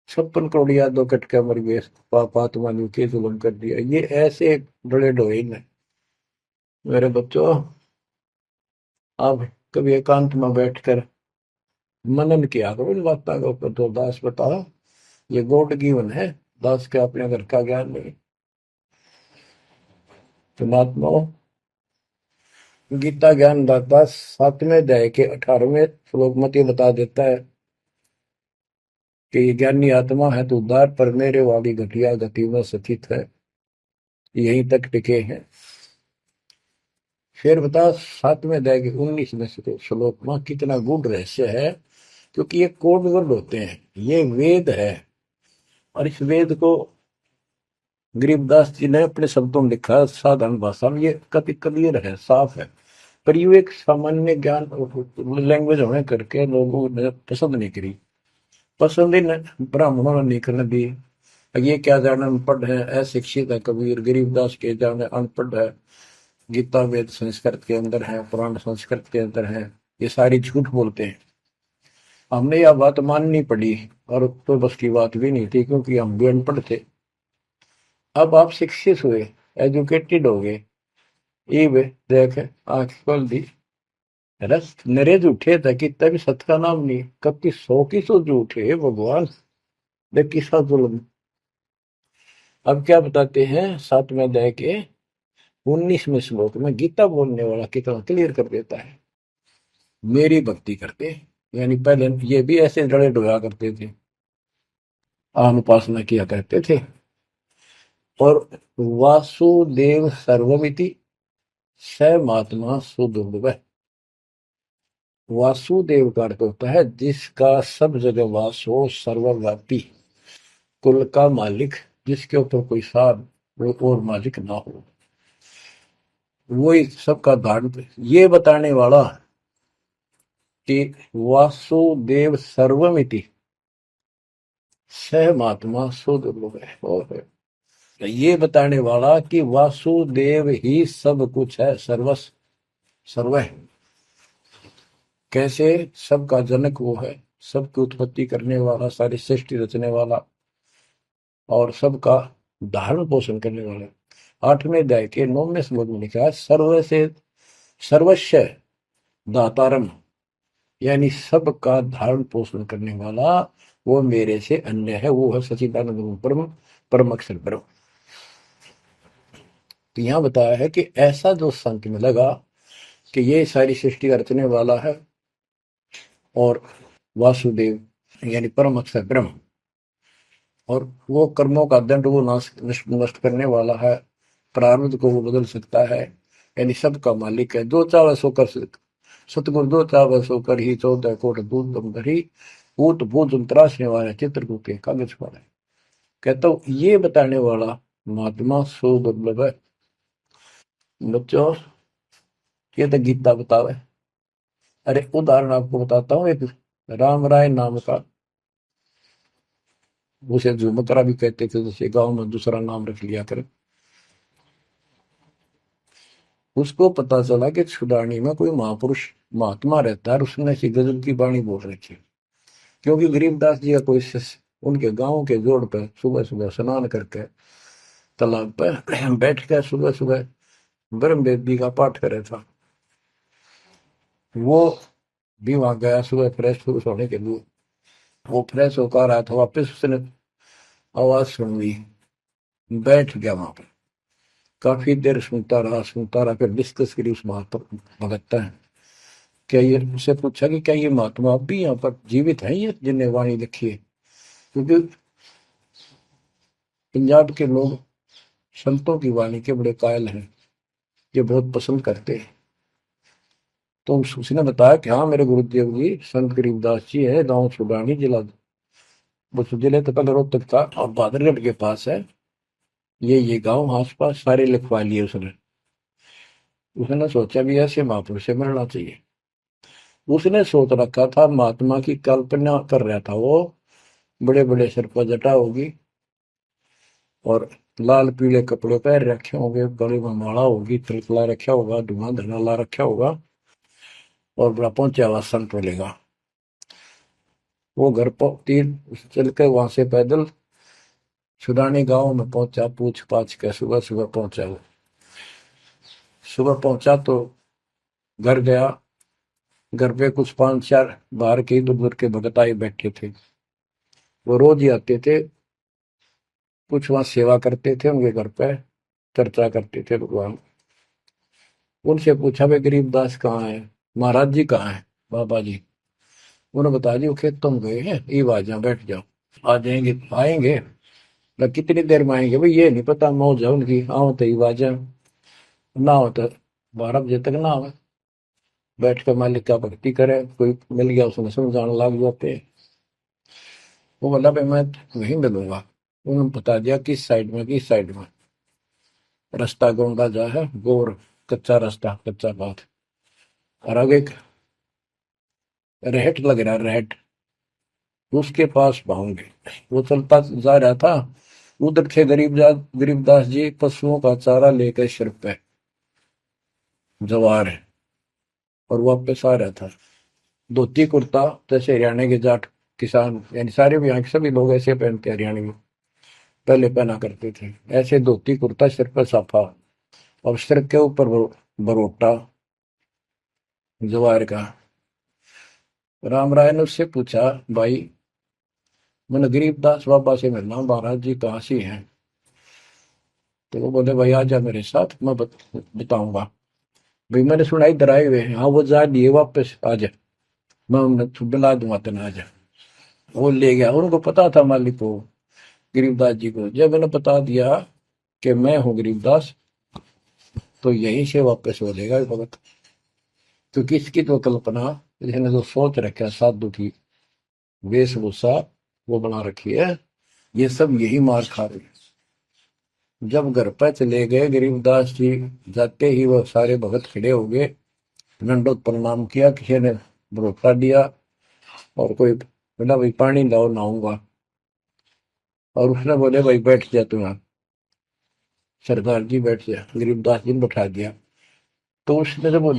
56 करोड़ यादव कट के मर गए, पापात्मा ने के जुल्म कर दिया। ये ऐसे डले डोए ने। मेरे बच्चों, आप कभी एकांत में बैठकर मनन किया करो इन बातों के ऊपर। तो दास बताओ, ये गॉड गिवन है, दास के अपने घर का ज्ञान नहीं। तो महात्माओं, गीता ज्ञान दाता 7वें अध्याय के 18वें श्लोक में बता देता है कि ये ज्ञानी आत्मा है तो उद्धार पर मेरे वाली घटिया गति में स्थित है, यहीं तक टिके हैं। फिर बता 7वें अध्याय के 19वें श्लोक में कितना गूढ़ रहस्य है, क्योंकि ये कोड वर्ड होते हैं, ये वेद है। और इस वेद को गरीबदास जी ने अपने शब्दों में लिखा, साधारण भाषा में, ये कति क्लियर है, साफ है। पर ये एक सामान्य ज्ञान लैंग्वेज होने करके लोगों ने पसंद नहीं करी। पसंद ही ब्राह्मणों ने नहीं करने दी। ये क्या जाने अनपढ़ है, अशिक्षित है कबीर। गरीबदास के जाने अनपढ़ है, गीता वेद संस्कृत के अंदर है, पुराण संस्कृत के अंदर है, ये सारी झूठ बोलते हैं। हमने यह बात माननी पड़ी, और तो बस की बात भी नहीं थी, क्योंकि हम भी अनपढ़ थे। अब आप शिक्षित हुए, एजुकेटेड हो गए, ये देख आंख खोल दी, रस नरे झूठे था कि तभी सत का नाम नहीं, कब की 100 की 100 झूठे भगवान, देख किसा जुल्म। अब क्या बताते हैं 7वें अध्याय के 19वें श्लोक में, गीता बोलने वाला कितना क्लियर कर देता है। मेरी भक्ति करते, यानी पहले ये भी ऐसे जड़े डोया करते थे, अनुपासना किया करते थे। और वासुदेव सर्वमिति स महात्मा सुदुर्लभ। वासुदेव का अर्थ होता है जिसका सब जगह वास हो, सर्वव्यापी, कुल का मालिक, जिसके ऊपर कोई साथ और मालिक ना हो, वही सबका धारण। ये बताने वाला कि वासुदेव सर्वमिति स महात्मा सुदुर्लभ है। और ये बताने वाला कि वासुदेव ही सब कुछ है, सर्वस्व सर्व है। कैसे? सबका जनक वो है, सबकी उत्पत्ति करने वाला, सारी सृष्टि रचने वाला, और सबका धारण पोषण करने वाला। 8वें अध्याय के 9वें श्लोक में लिखा है सर्व से सर्वस्व दातारम, यानी सबका धारण पोषण करने वाला वो मेरे से अन्य है, वो है सच्चिदानंद परम परम अक्षर ब्रह्म। तो यहां बताया है कि ऐसा जो संक में लगा कि ये सारी सृष्टि का रचने वाला है, और वासुदेव यानी परम अक्षर ब्रह्म, और वो कर्मों का दंड वो नष्ट करने वाला है, प्रारब्ध को वो बदल सकता है, यानी सबका मालिक है, जो चाहे सो कर सकता, सतगुरु दो चावै सो कर ही 14 कोट दूध दम धरी ऊत भूत तराशने वाले चित्रकूट के कागज पर। कहता हूँ ये बताने वाला महात्मा सो दुर्लभ है। बच्चों ये तो गीता बतावे। अरे उदाहरण आपको बताता हूँ, एक राम राय नाम का, उसे झुमकरा भी कहते थे, जैसे गांव में दूसरा नाम रख लिया करे। उसको पता चला कि छुड़ानी में कोई महापुरुष महात्मा रहता है, उसने ऐसी गजब की वाणी बोल रखी है। क्योंकि गरीबदास जी का कोई शिष्य उनके गांव के जोड़ पे सुबह सुबह स्नान करके तालाब पे बैठ कर सुबह सुबह ब्रह्म वेदी का पाठ करे था। वो भी वहां गया सुबह फ्रेश फ्रूश होने के लिए। वो फ्रेश होकर आया था, वापस उसने आवाज सुन ली, बैठ गया वहां पर, काफी देर सुनता रहा, फिर डिस्कस करी उस महात्मा भगत है। क्या ये उससे पूछा कि क्या ये महात्मा अब भी यहाँ पर जीवित है, ये जिन्हें वाणी लिखी है? क्योंकि पंजाब के लोग संतों की वाणी के बड़े कायल हैं, ये बहुत पसंद करते हैं। तो उसने बताया कि हाँ मेरे गुरुदेव जी संत गरीबदास जी है, गांव छुड़ानी जिला, वो जिले तो पहले रोहतक था और बहादुरगढ़ के पास है। ये गांव आस पास सारे लिखवा लिए उसने। उसने सोचा भी ऐसे महापुरुष से मिलना चाहिए। उसने सोच रखा था, महात्मा की कल्पना कर रहा था वो, बड़े बड़े सिर पर जटा होगी और लाल पीले कपड़े पहन रखे होंगे, गले में माला होगी, तिलक ला रखा होगा, धुआं धना ला रखा होगा और बड़ा पहुंचा हुआ संत मिलेगा। वो घर पर तीन चल के वहां से पैदल छुड़ानी गांव में पहुंचा, पूछ पाछ के सुबह सुबह पहुंचा। वो सुबह पहुंचा तो घर गया। घर पे कुछ 5-4 बाहर के इधर उधर के भगत आए बैठे थे। वो रोज ही आते थे, कुछ वहां सेवा करते थे, उनके घर पे चर्चा करते थे भगवान। उनसे पूछा भाई गरीबदास कहाँ है, महाराज जी कहाँ है, बाबा जी? उन्होंने बता दी वो खेतों में गए हैं, ये आ जाओ बैठ जाओ। आ जाएंगे, आएंगे ना, कितनी देर में आएंगे भाई ये नहीं पता, मौज है उनकी, आओ तो ही आ जाओ, ना हो तो 12 बजे तक ना हो, बैठ कर मालिक का भक्ति करे। कोई मिल गया उसने समझाने लग जाते हैं। वो बोला भाई मैं वहीं मिलूंगा। उन्होंने बता दिया किस साइड में, किस साइड में। रास्ता गोंडा जा है, गोर कच्चा रास्ता, कच्चा बात, और आगे एक रहट लग रहा है, रहट, उसके पास पहुंचे। वो चलता जा रहा था, उधर थे गरीबदास जी पशुओं का चारा लेकर सिर पे जवार है, और वापस आ रहा था। धोती कुर्ता, जैसे हरियाणा के जाट किसान यानी सारे भी यहाँ के सभी लोग ऐसे पहनते, हरियाणा में पहले पहना करते थे ऐसे, धोती कुर्ता, सिर पर साफा और सिर के ऊपर बरोटा जवार का। राम राय ने उससे पूछा, भाई मैंने गरीबदास बाबा से मिलना, महाराज जी कहाँ से हैं? तो वो बोले भाई आ जा मेरे साथ, मैं बताऊंगा। भाई मैंने सुना इधर आए हुए हैं, हाँ वो जा दिए वापस, आ जा, मैं उन्हें बुला दूंगा, तेना आ जा। वो ले गया। उनको पता था मालिक को, गरीबदास जी को। जब मैंने बता दिया कि मैं हूँ गरीबदास, तो यहीं से वापस हो जाएगा भगत। क्योंकि इसकी तो कल्पना, इसने जो सोच रखा साधु की वेशभूषा वो बना रखी है, ये सब यही मार खा रहे हैं। जब घर पर चले गए गरीबदास जी, जाते ही वो सारे भगत खड़े हो गए, दंडोत प्रणाम किया, किसी ने भरोसा दिया और कोई बोला भाई पानी लाओ नहाऊंगा, और उसने बोले भाई बैठ जा तू यहाँ, सरदार जी बैठ जा। गरीबदास जी ने बैठा दिया। तो उसने जब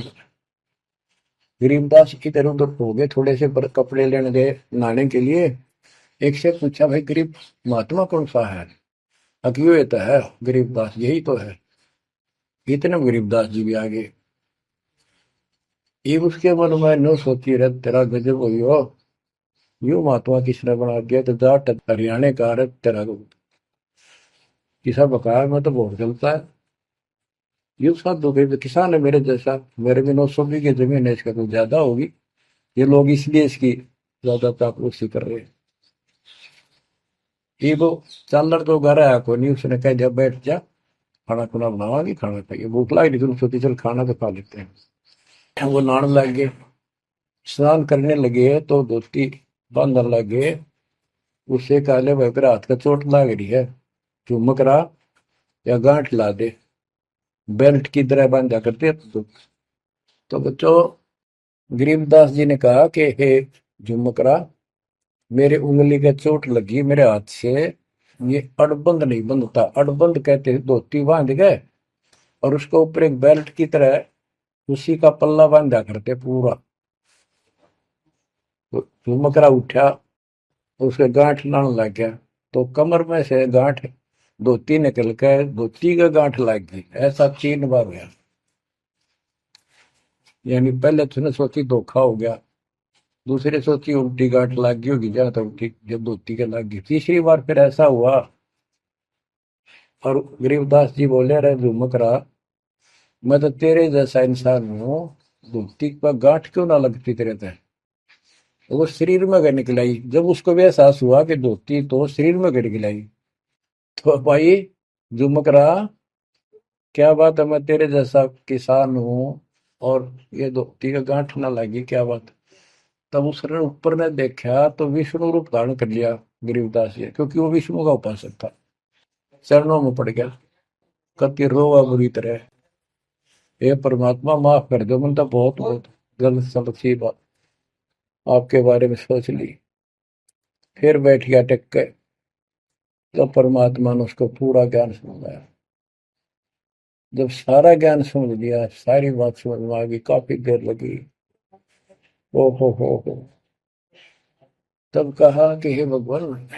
गरीबदास इधर उधर हो गए, थोड़े से कपड़े लेने गए नहाने के लिए, एक से पूछा भाई गरीब महात्मा कौन सा है? अकियो ये तो है गरीबदास, यही तो है। इतने में गरीबदास जी भी आ गए। ये उसके मन में न सोची रहे तेरा गजब हुई हो, यू महात्मा किसने बना दिया, तो जाट हरियाणा का है तेरा किसा बकाया में तो बहुत चलता है। ये साधु भाई किसान है मेरे जैसा, मेरे भी 900 बीघे जमीन है, इसका तो ज्यादा होगी, ये लोग इसलिए इसकी ज्यादा चापलूसी कर रहे हैं। ये वो चालर तो घर आया कोई नहीं, उसने कह दिया बैठ जा, खाना खुना बनावा, नहीं खाना चाहिए, भूख लगी नहीं, तुम सोची चल खाना तो खा लेते हैं। वो नहाने लग गए, स्नान करने लगे तो धोती बांधने लगे। उसे काले भाई पर हाथ का चोट लाग रही है, झुमक रहा या गांठ ला दे, बेल्ट की तरह बांधा करते तो बच्चों गरीबदास जी ने कहा कि हे झुमकरा, मेरे उंगली का चोट लगी मेरे हाथ से, ये अड़बंद नहीं बंधता। अड़बंद कहते हैं धोती बांध गए और उसको ऊपर एक बेल्ट की तरह उसी का पल्ला बांधा करते पूरा। तो झुमकरा उठा, उसके गांठ लाने लग गया, तो कमर में से गांठ धोती निकल कर धोती का गांठ लग गई। ऐसा 3 बार हुआ। यानी पहले तूने सोची धोखा हो गया, दूसरे सोची उल्टी गांठ लग गई होगी, जहां तक ठीक जब धोती के लग गई, तीसरी बार फिर ऐसा हुआ। और गरीबदास जी बोले, रे झुमकरा, मैं तो तेरे जैसा इंसान हूँ, धोती पर गांठ क्यों ना लगती तेरे ते? वो शरीर में गए निकलाई। जब उसको भी एहसास हुआ कि धोती तो शरीर में गई निकलाई, तो भाई झुमकरा, क्या बात है, मैं तेरे जैसा किसान हूँ और ये धोती का गांठ ना लगी, क्या बात? तब उसने ऊपर ने देखा तो विष्णु रूप धारण कर लिया गरीबदास जी, क्योंकि वो विष्णु का उपासक था। चरणों में पड़ गया, कति रोवा बुरी तरह, हे परमात्मा माफ कर दो, मैंने तो बहुत बहुत गलत सलत सी बात आपके बारे में सोच ली। फिर बैठ गया टेक के, तो परमात्मा ने उसको पूरा ज्ञान समझाया। जब सारा ज्ञान समझ लिया, सारी बात समझ में आ गई, काफी देर लगी। ओ हो, तब कहा कि हे भगवान,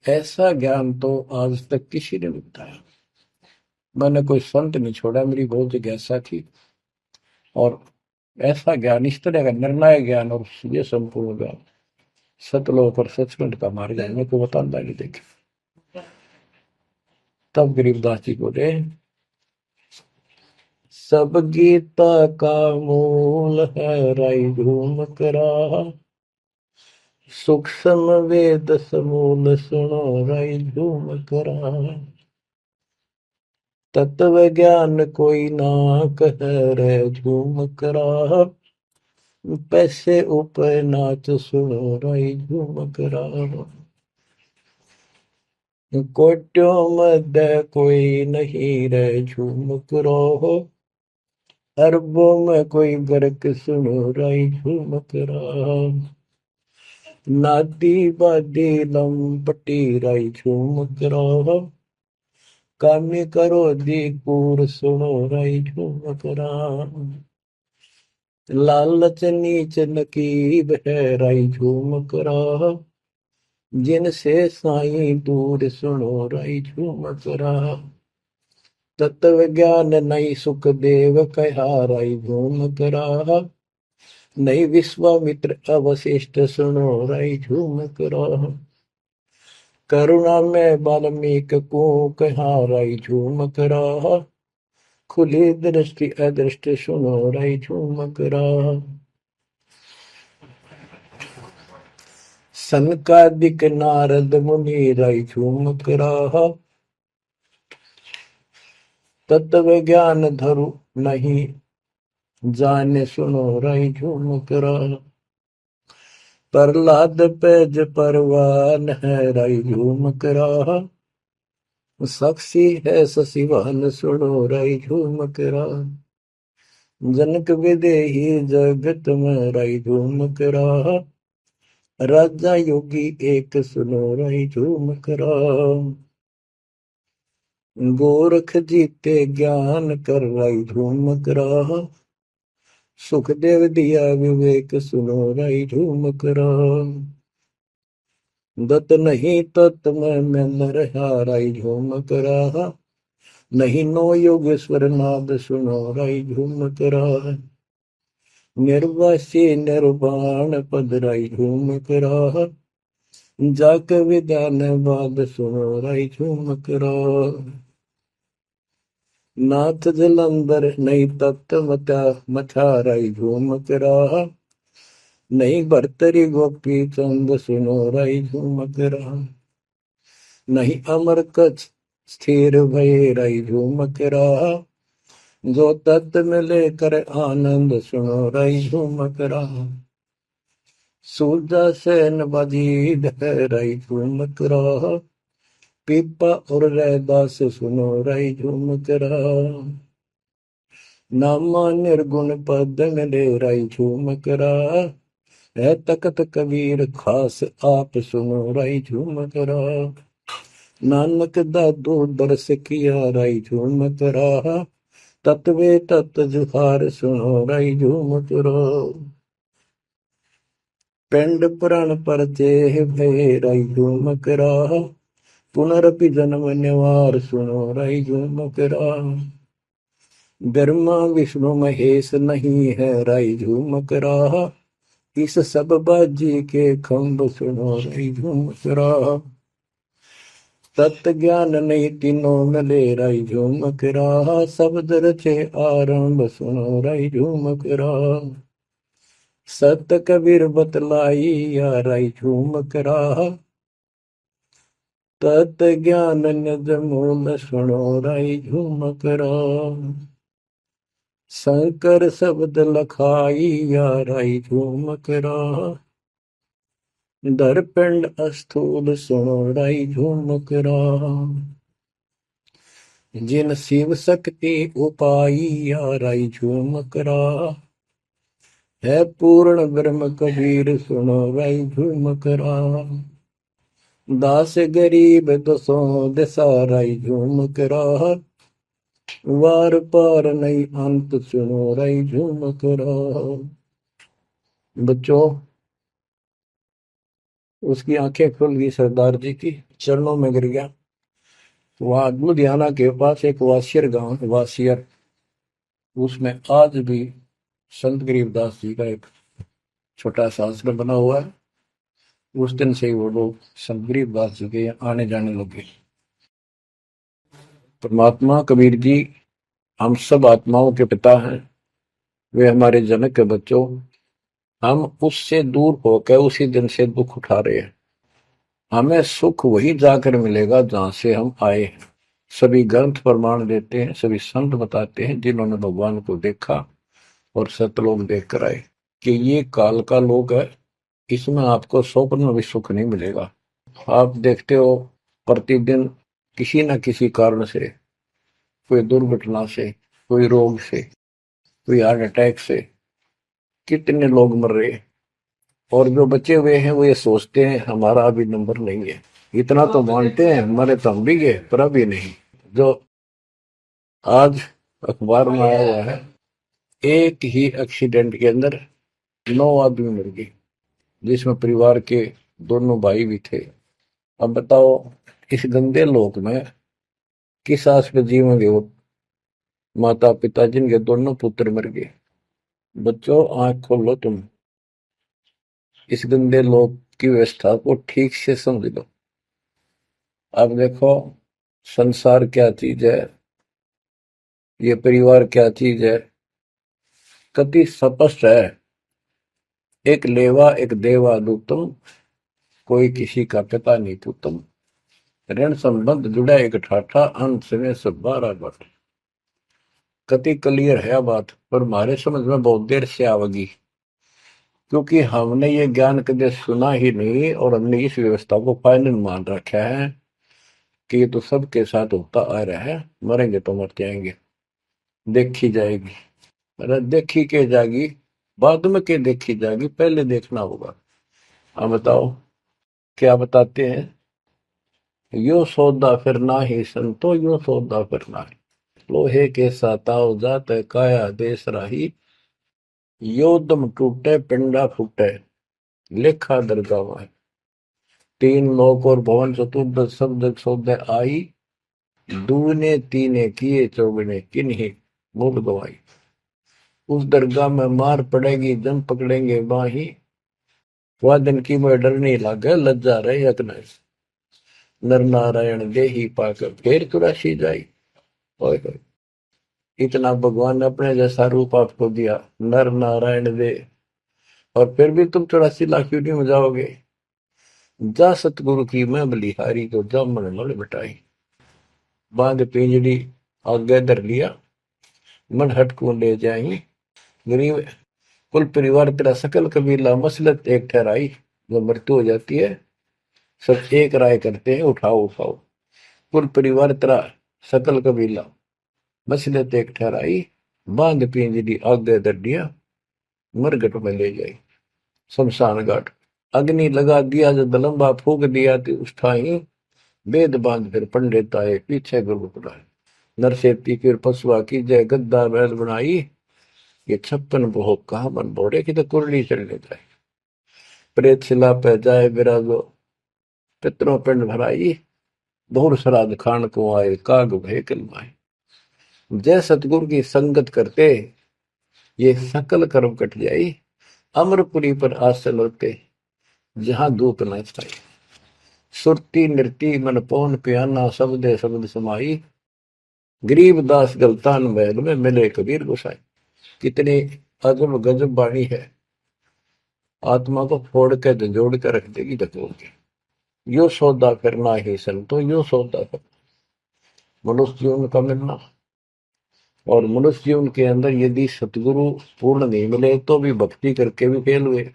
ऐसा ज्ञान तो आज तक किसी ने नहीं बताया। मैंने कोई संत नहीं छोड़ा, मेरी बहुत जिज्ञासा थी, और ऐसा ज्ञान, इस तरह का निर्णायक ज्ञान और ये संपूर्ण ज्ञान, सतलोक और सचखंड का मार्ग है, मेरे को बताता नहीं देखे। तब गरीबदास जी बोले, सब गीता का मूल है राई झूम करा, सूक्ष्म वेद समूल सुनो राई झूम करा, तत्व ज्ञान कोई ना कह रे झूम करा, पैसे ऊपर नाच सुनो राई झूम करा, कोट्यों मध्य कोई नहीं रे झूम करो, अरबों में कोई गर्क सुनो राई झूम करा, नादी बादी लंपटी राई झूम करा, कामी करो दी कूर सुनो राई झूम करा, लालच नीच नकीब है राई झूम करा, जिनसे साईं दूर सुनो राई झूम करा, तत्व ज्ञान नहीं सुख देव कहा राई झूम करा, नहीं विश्वामित्र अवशिष्ट सुनो राई झूम करा, करुणा में वाल्मीक को कहा राई झूम करा, खुली दृष्टि अदृष्ट सुनो राई झूम करा, सनकादिक नारद मुनि राई झूम करा, तत्व ज्ञान धरु नहीं जाने सुनो राई झूम करा, प्रहलाद पेज परवान है राई झूम करा, साक्षी है शशिवान सुनो राई झूम करा, जनक विदेही जगत में राई झूम करा, राजा योगी एक सुनो राई झूम करा, गोरख जीते ज्ञान कर राई झूम करा, सुखदेव दिया विवेक सुनो राई झूम करा, दत्त नहीं तत् में रहा राई झूम करा, नहीं नो योगेश्वर नाद सुनो राई झूम करा, निर्वासी निर्वाण पद राई झूम करा, जाक विद्यान बाद सुनो राई झूम करा, नाथ जलंधर नहीं तत्त मथा राई झूम करा, नहीं भरतरी गोपी चंद सुनो राई झूम करा, नहीं अमर कच्छ स्थिर भय राई झूम करा, जो तत् मिले कर आनंद सुनो रही झूमक रहा। सूरजा सैन बजीद है रही झूमक रहा। पीपा और रैदास सुनो रही झूमक रहा। नामा निर्गुण पद मिले रही झूमक रहा। है तकत कबीर खास आप सुनो रही झूमक रहा। नानक दादू दरस किया रही झूमक रहा। तत्वे तत् जुहार सुनो रही झूमक रहा। पिंड पुराण पर देह भय रही झूमक रहा। पुनरपि जन्म निवार सुनो रही झूमक रहा। ब्रह्मा विष्णु महेश नहीं है रही झूमक रहा। इस सब बाजी के खंभ सुनो रही झूमक रहा। तत्व ज्ञान नहीं तीनों मिले रही झूमक रहा। शब्द रचे आरंभ सुनो रही झूमक रहा। सत कबीर बतलाई या रही झूमक रहा। तत् ज्ञान निज मूल सुनो रही झूमक रहा। शंकर शब्द लखाई या रही झूमक रहा। दरपिंड अस्थूल सुनो रही झूमक रहा। जिन शिव शक्ति उपाई या रही झूमक रहा। है पूर्ण ब्रह्म कबीर सुनो रही झूमक रहा। दास गरीब दसों दिशा रही झूमक रहा। वार पार नहीं अंत सुनो रही झूमक रहा। बच्चों, उसकी आंखें खुल गई, सरदार जी की चरणों में गिर गया। वहां लुधियाना के पास एक वासियर गांव, वासियर, उसमें आज भी संत गरीबदास जी का एक छोटा सा आश्रम बना हुआ है। उस दिन से ही वो लोग संत गरीबदास जी के यहाँ आने जाने लगे। परमात्मा कबीर जी हम सब आत्माओं के पिता हैं, वे हमारे जनक के बच्चों। हम उससे दूर होकर उसी दिन से दुख उठा रहे हैं। हमें सुख वही जाकर मिलेगा जहां से हम आए हैं। सभी ग्रंथ प्रमाण देते हैं, सभी संत बताते हैं जिन्होंने भगवान को देखा और सतलोक देख कर आए कि ये काल का लोक है, इसमें आपको स्वप्न में भी सुख नहीं मिलेगा। आप देखते हो प्रतिदिन किसी न किसी कारण से, कोई दुर्घटना से, कोई रोग से, कोई हार्ट अटैक से कितने लोग मर रहे हैं। और जो बचे हुए हैं वो ये सोचते हैं हमारा अभी नंबर नहीं है। इतना तो मानते हैं मरे तो हम भी गए, पर अभी नहीं। जो आज अखबार में आया हुआ है, एक ही एक्सीडेंट के अंदर 9 आदमी मर गए, जिसमें परिवार के दोनों भाई भी थे। अब बताओ इस गंदे लोक में किस आस पे जीवेंगे वो माता पिता जिनके दोनों पुत्र मर गए। बच्चों, आंख खोलो, तुम इस गंदे लोक की व्यवस्था को ठीक से समझ लो। अब देखो संसार क्या चीज है, ये परिवार क्या चीज है, कति स्पष्ट है। एक लेवा एक देवा दूतम, कोई किसी का पिता नहीं पूतम। ऋण संबंध जुड़ा एक ठाठा, अंत में सब 12 बट। कति क्लियर है बात, पर हमारे समझ में बहुत देर से आवेगी, क्योंकि हमने ये ज्ञान कभी सुना ही नहीं और हमने इस व्यवस्था को फाइनल मान रखा है कि ये तो सबके साथ होता आ रहा है, मरेंगे तो मर जाएंगे, देखी जाएगी। अरे देखी के जाएगी, बाद में के देखी जाएगी, पहले देखना होगा। अब बताओ क्या बताते हैं, यो सौदा फिर ना ही संतो, यो सौदा फिर ना ही। लोहे के साताव जात काया देश राही। यो दम टूटे पिंडा फूटे, लेखा दरगावा है। 3 लोक और भवन चतुर्दश शब्द सौदे आई। दूने तीने किए चौगने किन्हीं मूल गवाई। उस दरगाह में मार पड़ेगी जम पकड़ेंगे बाही। वह दिन की में डर नहीं लागे, लज्जा रहे यत्न। नर नारायण दे ही पाकर फिर चुरासी जाई। ओए होए, इतना भगवान ने अपने जैसा रूप आपको दिया, नर नारायण दे, और फिर भी तुम 84 लाख यूनिट में जाओगे। जा सतगुरु की मैं बलिहारी, तो जामन मल मिटाई। बांध पिंजड़ी आगे धर लिया, मन हट को ले जाई, गरीब कुल परिवार तेरा सकल कबीला मसलत एक ठहराई। जब मृत्यु हो जाती है सब एक राय करते हैं, उठाओ उठाओ। कुल परिवार तेरा सकल कबीला मसलत एक ठहराई, बांध पिंजरी आगे दड्डिया, मरगट में ले जाई शमशान घाट। अग्नि लगा दिया जब लंबा फूक दिया तो उस ठाई, वेद बांध फिर पंडित आए पीछे गुरु पढ़ाए। नरसेती फिर पशुआ की जय गद्दा बैल बनाई, ये 56 भोग कहा मन बोरे की तो कुरली चढ़ने जाए। प्रेत शिला पे जाए विराजो, पितरों पिंड भराई, बहुर श्राद्ध खान को आए काग भय कलमाए। जय सतगुरु की संगत करते ये सकल कर्म कट जाई, अमरपुरी पर आसन होते जहां धूप न छाई। सुरती नृती मन पौन पियाना, शब्दे शब्द समाई, गरीब दास गलतान महल में मिले कबीर गोसाई। कितनी अजब गजब वाणी है, आत्मा को फोड़ के जोड़ के रख देगी ढकोल के। यो सौदा करना ही संतो, यो सौदा करना मनुष्य जीवन का मिलना। और मनुष्य जीवन के अंदर यदि सतगुरु पूर्ण नहीं मिले तो भी भक्ति करके भी फेल हुए।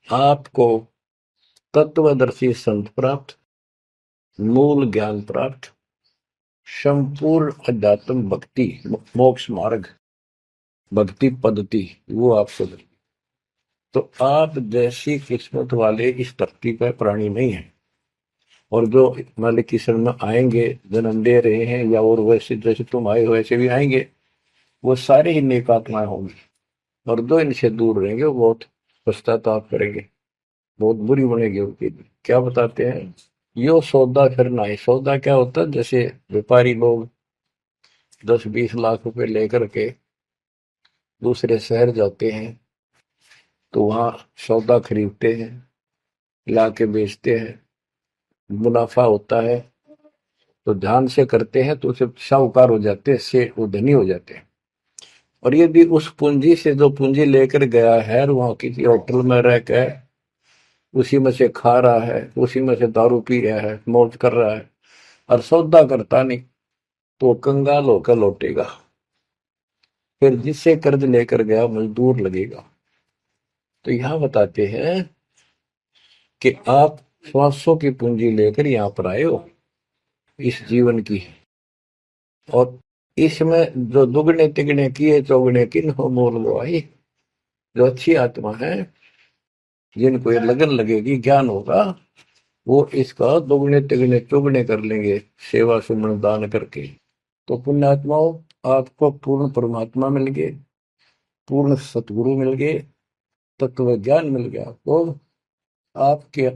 आपको तत्वदर्शी संत प्राप्त, मूल ज्ञान प्राप्त, संपूर्ण अध्यात्म भक्ति मोक्ष मार्ग भक्ति पद्धति वो आपको मिली। तो आप जैसी किस्मत वाले इस धरती पर प्राणी नहीं है। और जो मालिक की शरण में आएंगे, जन्म दे रहे हैं या और वैसे जैसे तुम आए हो वैसे भी आएंगे, वो सारे ही नेक आत्माएं होंगी। और जो इनसे दूर रहेंगे वो बहुत पश्चाताप करेंगे, बहुत बुरी बनेगी उनकी। क्या बताते हैं, यो सौदा करना है। सौदा क्या होता है, जैसे व्यापारी लोग 10-20 लाख रुपए लेकर के दूसरे शहर जाते हैं तो वहां सौदा खरीदते हैं, ला के बेचते हैं, मुनाफा होता है तो ध्यान से करते हैं तो उसे साहूकार हो जाते हैं, से वो धनी हो जाते हैं। और यदि उस पूंजी से जो पूंजी लेकर गया है वहां किसी होटल में रह के उसी में से खा रहा है, उसी में से दारू पी रहा है, मौज कर रहा है और सौदा करता नहीं, तो कंगाल होकर लौटेगा। फिर जिससे कर्ज लेकर गया मजदूर लगेगा। तो यहां बताते हैं कि आप श्वासों की पूंजी लेकर यहां पर आए हो इस जीवन की, और इसमें जो दुगने तिगने किए चौगने किन हो मोल लो आई। जो अच्छी आत्मा है, जिनको ये लगन लगेगी, ज्ञान होगा, वो इसका दुगने तिगने चौगने कर लेंगे सेवा सुमन दान करके। तो पुण्यात्माओं, आपको पूर्ण परमात्मा मिल गए, पूर्ण सतगुरु मिल गए, तत्व ज्ञान मिल गया। आपको आपके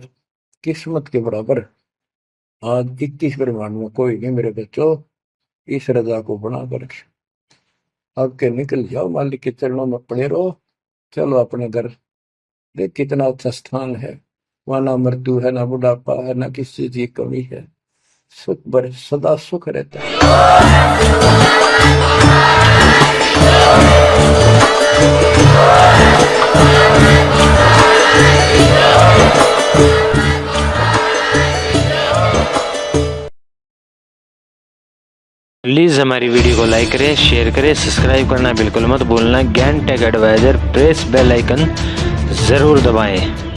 किस्मत के बराबर आज 21 ब्रह्मांड में कोई नहीं मेरे बच्चों। इस रजा को बना कर आपके निकल जाओ, मालिक के चरणों में पड़े रहो। चलो अपने घर, देख कितना अच्छा स्थान है, वहां ना मृत्यु है, ना बुढ़ापा है, ना किसी चीज की कमी है, सुख भरे सदा सुख रहता है। प्लीज़ हमारी वीडियो को लाइक करें, शेयर करें, सब्सक्राइब करना बिल्कुल मत भूलना। Gyan tech advisor press bell icon ज़रूर दबाएं।